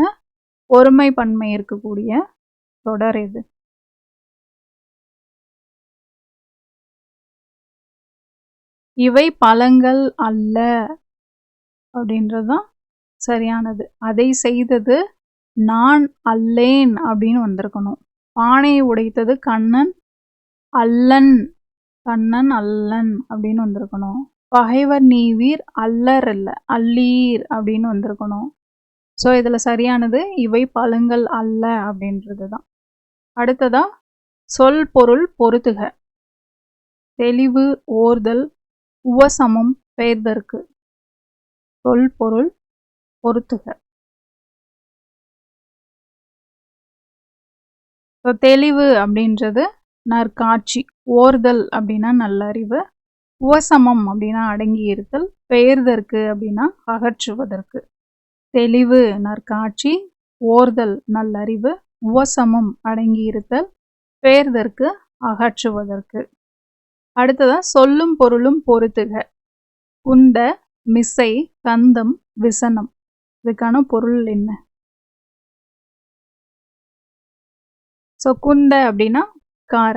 ஒருமை பன்மை இருக்கக்கூடிய தொடர் எது? இவை பழங்கள் அல்ல அப்படின்றதுதான் சரியானது. அதை செய்தது நான் அல்லேன் அப்படின்னு வந்திருக்கணும். பானையை உடைத்தது கண்ணன் அல்லன். கண்ணன் அல்லன் அப்படின்னு வந்திருக்கணும். பகைவர் நீவீர் அல்லர் அல்ல அல்லீர் அப்படின்னு வந்திருக்கணும். ஸோ இதில் சரியானது இவை பழங்கள் அல்ல அப்படின்றது தான். அடுத்ததா சொல் பொருள் பொருத்துக. தெளிவு ஓர்தல் உவசமம் பெயர்தற்கு. சொல் பொருள் பொருத்துக. தெளிவு அப்படின்றது நற்காட்சி. ஓர்தல் அப்படின்னா நல்லறிவு. உவசமம் அப்படின்னா அடங்கி இருத்தல். பெயர்தற்கு அப்படின்னா அகற்றுவதற்கு. தெளிவு நற்காட்சி, ஓர்தல் நல்லறிவு, உவசமம் அடங்கி இருத்தல், பெயர்தற்கு அகற்றுவதற்கு. அடுத்ததா சொல்லும் பொருளும் பொருத்துக. குந்த, மிசை, கந்தம், விசனம். இதுக்கான பொருள் என்ன? ஸோ குந்த அப்படின்னா கார,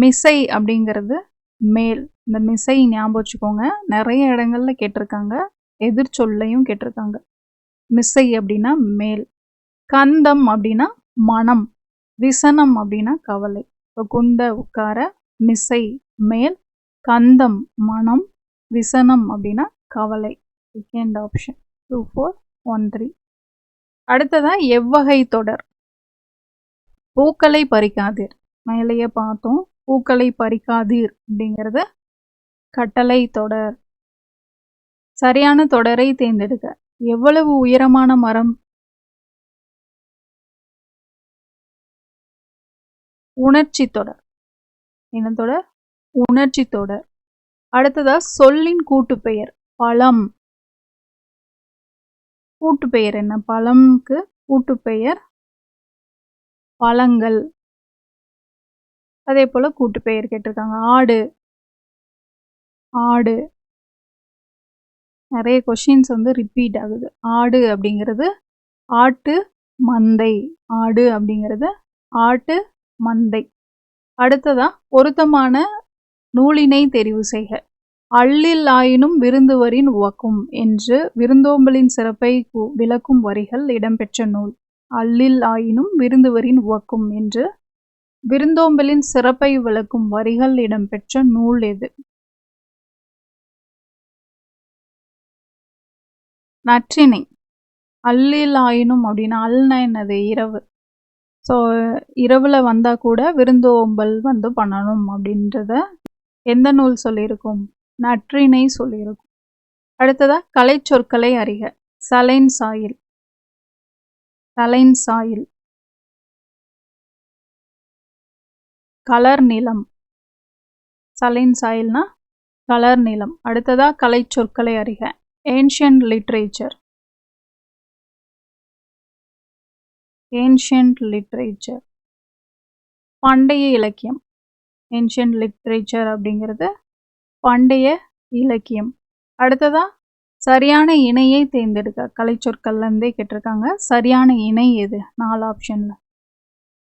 மிசை அப்படிங்கிறது மேல். இந்த மிசை ஞாபகம் வச்சுக்கோங்க. நிறைய இடங்கள்ல கேட்டிருக்காங்க. எதிர்ச்சொல்லையும் கேட்டிருக்காங்க. மிசை அப்படின்னா மேல். கந்தம் அப்படின்னா மனம். விசனம் அப்படின்னா கவலை. ஸோ குந்த உட்கார, மிசை மேல், கந்தம் மனம், விசனம் அப்படின்னா கவலை. Second option 2 4 1 3. அடுத்ததா எவ்வகை தொடர்? பூக்களை பறிக்காதீர். மேலேயே பார்த்தோம். பூக்களை பறிக்காதீர் அப்படிங்கிறது கட்டளை தொடர். சரியான தொடரை தேர்ந்தெடுக்க. எவ்வளவு உயரமான மரம்? உணர்ச்சி தொடர். என்ன தொடர்? உணர்ச்சி தொடர். அடுத்ததா சொல்லின் கூட்டுப்பெயர். பழம். கூட்டுப்பெயர் என்ன? பழம்க்கு கூட்டுப்பெயர் பழங்கள். அதே போல கூட்டுப்பெயர் கேட்டிருக்காங்க. ஆடு. ஆடு. நிறைய கொஷின்ஸ் வந்து ரிப்பீட் ஆகுது. ஆடு அப்படிங்கிறது ஆட்டு மந்தை. ஆடு அப்படிங்கிறது ஆட்டு மந்தை. அடுத்ததா பொருத்தமான நூலினை தெரிவு செய்க. அள்ளில் ஆயினும் விருந்துவரின் உவக்கும் என்று விருந்தோம்பலின் சிறப்பை விளக்கும் வரிகள் இடம்பெற்ற நூல். அள்ளில் ஆயினும் விருந்துவரின் உவக்கும் என்று விருந்தோம்பலின் சிறப்பை விளக்கும் வரிகள் இடம்பெற்ற நூல் எது? நற்றிணை. அள்ளில் ஆயினும் அப்படின்னா அல்னா என்னது? இரவு. ஸோ இரவில் வந்தால் கூட விருந்தோம்பல் வந்து பண்ணணும் அப்படின்றத எந்த நூல் சொல்லியிருக்கும்? நற்றிணை சொல்லியிருக்கும். அடுத்ததா கலை சொற்களை அறிக. Saline soil. Saline soil. Colour நிலம். சலைன் சாயில்னா கலர் நிலம். அடுத்ததா கலை சொற்களை அறிக. Ancient literature. Ancient literature. பண்டைய இலக்கியம். ஏன்ஷியன்ட் லிட்ரேச்சர் அப்படிங்கிறது பண்டைய இலக்கியம். அடுத்ததா சரியான இணையை தேர்ந்தெடுக்க. கலைச்சொற்கள்லேருந்தே கேட்டிருக்காங்க. சரியான இணை எது? 4 ஆப்ஷனில்.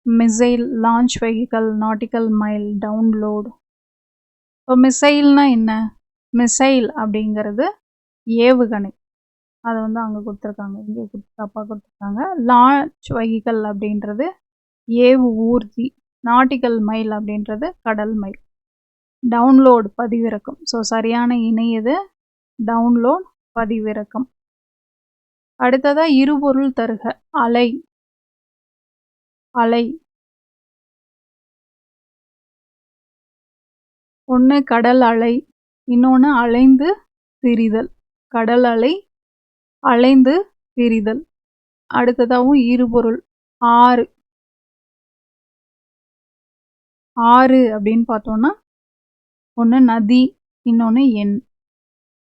Missile, launch vehicle, nautical mile, download. இப்போ மிசைல்னா என்ன? மிசைல் அப்படிங்கிறது ஏவுகணை. அதை வந்து அங்கே கொடுத்துருக்காங்க, இங்கே தப்பாக கொடுத்துருக்காங்க. லான்ச் வெஹிக்கல் அப்படின்றது ஏவு ஊர்தி. நாட்டிக்கல் மைல் அப்படின்றது கடல் மைல். டவுன்லோடு பதிவிறக்கம். ஸோ சரியான இணை எது? டவுன்லோட், பதிவிறக்கம். அடுத்ததாக இருபொருள் தருக. அலை. அலை ஒன்று கடல் அலை, இன்னொன்று அலைந்து திரிதல். கடல் அலை, அலைந்து திரிதல். அடுத்ததாகவும் இருபொருள். ஆறு. ஆறு அப்படின்னு பார்த்தோன்னா ஒன்று நதி, இன்னொன்று எண்.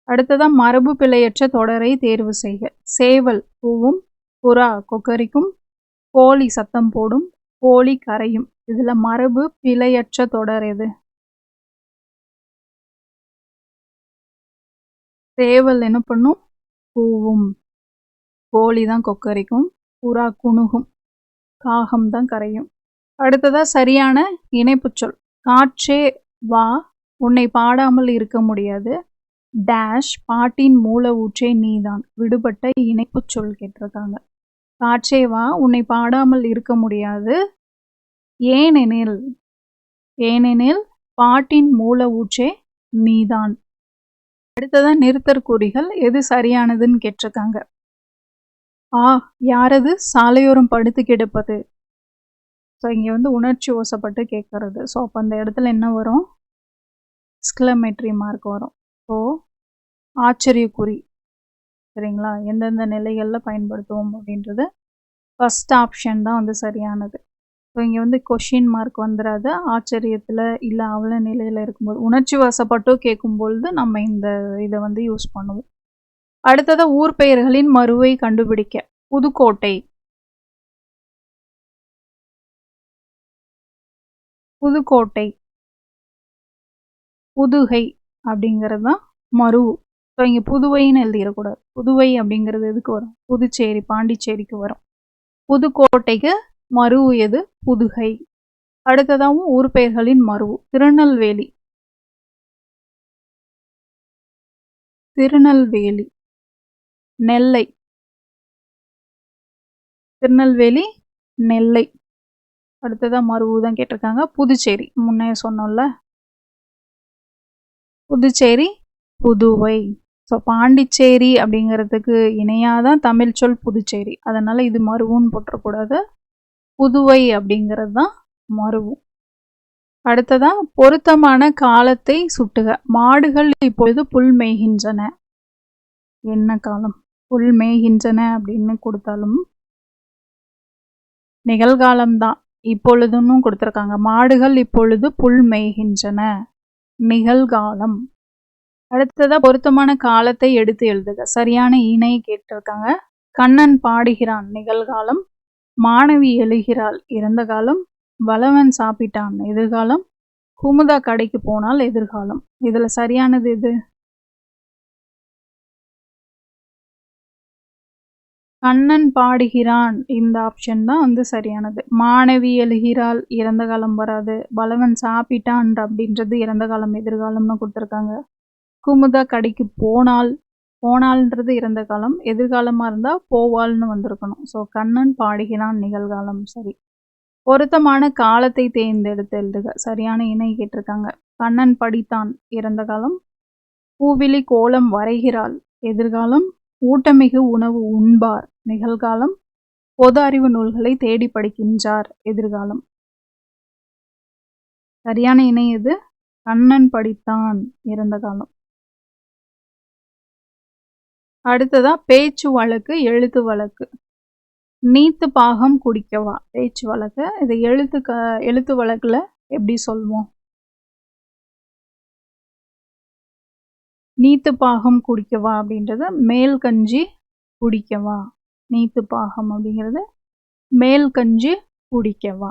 அடுத்ததாக மரபு பிழையற்ற தொடரை தேர்வு செய்க. சேவல் கூவும், புறா கொக்கரிக்கும், கோழி சத்தம் போடும், கோழி கரையும். இதில் மரபு பிழையற்ற தொடர் எது? சேவல் என்ன பண்ணும்? கூவும். கோழி தான் கொக்கரிக்கும், புறா குணுகும், காகம் தான் கரையும். அடுத்ததாக சரியான இணைப்புச் சொல். காற்றே வா, உன்னை பாடாமல் இருக்க முடியாது, டேஷ் பாட்டின் மூல ஊற்றே நீதான். விடுபட்ட இணைப்புச் சொல் கேட்டிருக்காங்க. காற்றே வா, உன்னை பாடாமல் இருக்க முடியாது, ஏனெனில் ஏனெனில் பாட்டின் மூல ஊற்றே நீதான். அடுத்ததான் நிறுத்தற்குறிகள். எது சரியானதுன்னு கேட்டிருக்காங்க. யாரது சாலையோரம் படுத்து கிடப்பது? ஸோ இங்கே வந்து உணர்ச்சி ஓசப்பட்டு கேட்கறது. ஸோ அப்போ அந்த இடத்துல என்ன வரும்? எக்ஸ்க்ளமேட்டரி மார்க் வரும். ஸோ ஆச்சரியக்குறி. சரிங்களா? எந்தெந்த நிலைகளில் பயன்படுத்துவோம் அப்படின்றது ஃபஸ்ட் ஆப்ஷன் தான் வந்து சரியானது. ஸோ இங்கே வந்து கொஷின் மார்க் வந்துடாது. ஆச்சரியத்தில் இல்லை அவல நிலையில் இருக்கும்போது, உணர்ச்சி வசப்பட்டோ கேட்கும்பொழுது நம்ம இந்த இதை வந்து யூஸ் பண்ணுவோம். அடுத்ததாக ஊர் பெயர்களின் மறுவை கண்டுபிடிக்க. புதுக்கோட்டை. புதுக்கோட்டை. புதுகை அப்படிங்கிறது தான் மருவு. ஸோ இங்கே புதுவைன்னு எழுதிடக்கூடாது. புதுவை அப்படிங்கிறது எதுக்கு வரும்? புதுச்சேரி, பாண்டிச்சேரிக்கு வரும். புதுக்கோட்டைக்கு மருவு எது? புதுகை. அடுத்ததாகவும் ஊர் பெயர்களின் மருவு. திருநெல்வேலி. திருநெல்வேலி. நெல்லை. திருநெல்வேலி, நெல்லை. அடுத்ததாக மருவு தான் கேட்டிருக்காங்க. புதுச்சேரி, முன்னே சொன்னோம்ல, புதுச்சேரி, புதுவை. ஸோ பாண்டிச்சேரி அப்படிங்கிறதுக்கு இணையாக தான் தமிழ் சொல் புதுச்சேரி. அதனால் இது மருவுன்னு போட்டக்கூடாது. புதுவை அப்படிங்கிறது தான் மருவு. அடுத்ததாக பொருத்தமான காலத்தை சுட்டுக. மாடுகள் இப்பொழுது புல் மேய்கின்றன. என்ன காலம்? புல் மேய்கின்றன அப்படின்னு கொடுத்தாலும் நிகழ்காலம்தான். இப்பொழுதுன்னு கொடுத்துருக்காங்க. மாடுகள் இப்பொழுது புல் மேய்கின்றன, நிகழ்காலம். அடுத்ததா பொருத்தமான காலத்தை எடுத்து எழுதுக. சரியான இணை கேட்டிருக்காங்க. கண்ணன் பாடுகிறான், நிகழ்காலம். மாணவி எழுகிறாள், இறந்த காலம். வளவன் சாப்பிட்டான், எதிர்காலம். குமுதா கடைக்கு போனால், எதிர்காலம். இதுல சரியானது எது? கண்ணன் பாடுகிறான், இந்த ஆப்ஷன் தான் வந்து சரியானது. மாணவி எழுகிறாள், இறந்த காலம் வராது. பலவன் சாப்பிட்டான் அப்படின்றது இறந்த காலம், எதிர்காலம்னு கொடுத்துருக்காங்க. குமுதா கடைக்கு போனால்ன்றது இறந்த காலம், எதிர்காலமாக இருந்தால் போவாள்னு வந்திருக்கணும். ஸோ கண்ணன் பாடுகிறான், நிகழ்காலம். சரி. பொருத்தமான காலத்தை தேர்ந்தெடுத்து எழுதுக. சரியான இணை கேட்டிருக்காங்க. கண்ணன் படித்தான், இறந்த காலம். பூவிழி கோலம் வரைகிறாள், எதிர்காலம். ஊட்டமிகு உணவு உண்பார், நிகழ்காலம். பொது அறிவு நூல்களை தேடி படிக்கின்றார், எதிர்காலம். சரியான இணை எது? கண்ணன் படித்தான், இறந்த காலம். அடுத்ததா பேச்சு வழக்கு, எழுத்து வழக்கு. நீத்து பாகம் குடிக்கவா? பேச்சு வழக்கு. இது எழுத்து வழக்குல எப்படி சொல்வோம்? நீத்து பாகம் குடிக்கவா அப்படின்றது மேல் கஞ்சி குடிக்கவா. நீத்து பாகம் அப்படிங்கிறது மேல் கஞ்சி குடிக்கவா.